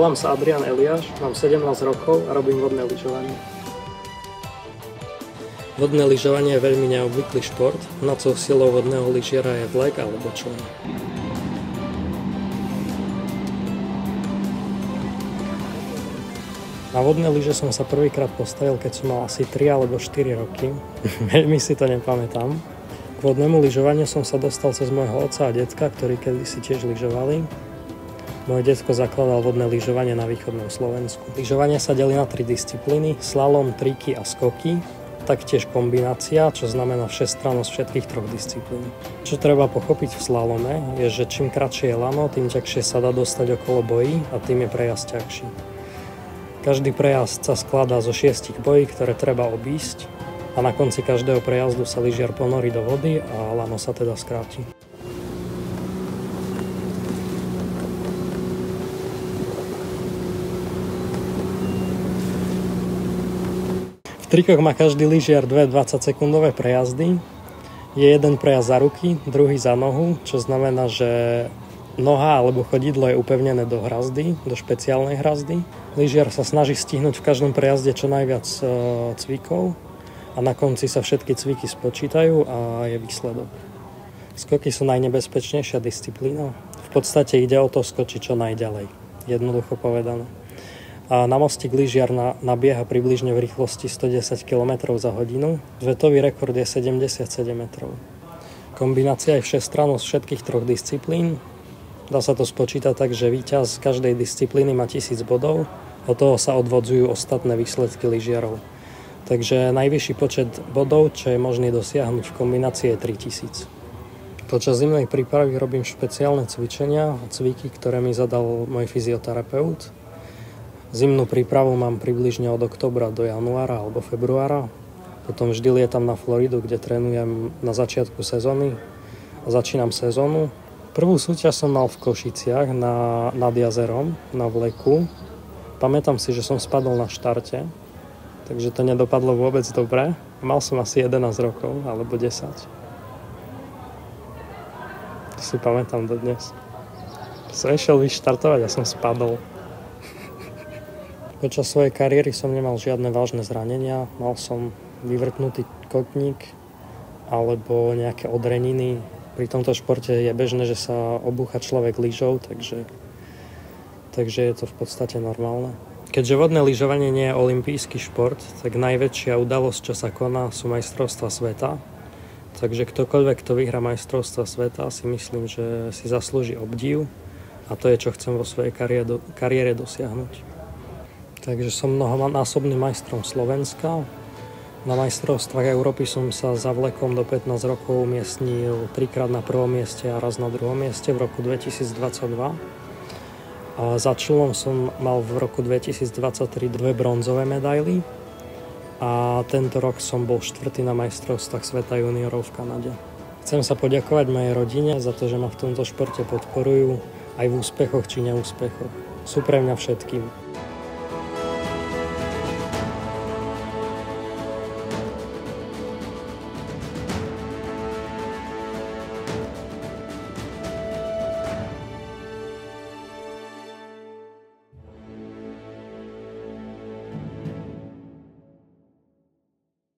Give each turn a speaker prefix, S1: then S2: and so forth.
S1: Volám sa Adrián Eliáš, mám 17 rokov a robím vodné lyžovanie. Vodné lyžovanie je veľmi neobvyklý šport, hnacou silou vodného lyžiara je vlek alebo čln. Na vodné lyže som sa prvýkrát postavil, keď som mal asi 3 alebo 4 roky. Veľmi si to nepamätám. K vodnému lyžovaniu som sa dostal cez môjho otca a detka, ktorí kedysi tiež lyžovali. Môj detko zakladal vodné lyžovanie na východnom Slovensku. Lyžovanie sa delí na 3 disciplíny: slalom, triky a skoky. Taktiež kombinácia, čo znamená všestrannosť všetkých 3 disciplín. Čo treba pochopiť v slalome, je, že čím kratšie je lano, tým ťažšie sa dá dostať okolo bojí a tým je prejazd ťažší. Každý prejazd sa skladá zo 6 bojí, ktoré treba obísť, a na konci každého prejazdu sa lyžiar ponorí do vody a lano sa teda skráti. V trikoch má každý lyžiar 2 20-sekundové prejazdy. Je jeden prejazd za ruky, druhý za nohu, čo znamená, že noha alebo chodidlo je upevnené do hrazdy, do špeciálnej hrazdy. Lyžiar sa snaží stihnúť v každom prejazde čo najviac cvikov a na konci sa všetky cviky spočítajú a je výsledok. Skoky sú najnebezpečnejšia disciplína. V podstate ide o to skočiť čo najďalej, jednoducho povedané. A na mostík lyžiar nabieha približne v rýchlosti 110 km za hodinu. Svetový rekord je 77 metrov. Kombinácia je všestrannosť všetkých 3 disciplín. Dá sa to spočítať tak, že víťaz každej disciplíny má 1000 bodov. Od toho sa odvodzujú ostatné výsledky lyžiarov. Takže najvyšší počet bodov, čo je možný dosiahnuť v kombinácii, je 3000. Počas zimnej prípravy robím špeciálne cvičenia a cviky, ktoré mi zadal môj fyzioterapeut. Zimnú prípravu mám približne od októbra do januára alebo februára. Potom vždy lietam na Floridu, kde trénujem na začiatku sezóny a začínam sezónu. Prvú súťaž som mal v Košiciach nad jazerom, na vleku. Pamätám si, že som spadol na štarte, takže to nedopadlo vôbec dobre. Mal som asi 11 rokov alebo 10. To si pamätám dodnes. Som išiel vyštartovať a som spadol. Počas svojej kariéry som nemal žiadne vážne zranenia. Mal som vyvrtnutý kotník alebo nejaké odreniny. Pri tomto športe je bežné, že sa obúcha človek lyžou, takže je to v podstate normálne. Keďže vodné lyžovanie nie je olympijský šport, tak najväčšia udalosť, čo sa koná, sú majstrovstvá sveta. Takže ktokoľvek, kto vyhrá majstrovstvá sveta, si myslím, že si zaslúži obdiv, a to je, čo chcem vo svojej kariére dosiahnuť. Takže som mnohonásobným majstrom Slovenska. Na majstrovstvách Európy som sa za vlekom do 15 rokov umiestnil 3-krát na prvom mieste a raz na druhom mieste v roku 2022. A za člnom som mal v roku 2023 2 bronzové medaily. A tento rok som bol 4. na majstrovstvách sveta juniorov v Kanade. Chcem sa poďakovať mojej rodine za to, že ma v tomto športe podporujú aj v úspechoch či neúspechoch. Sú pre mňa všetkým.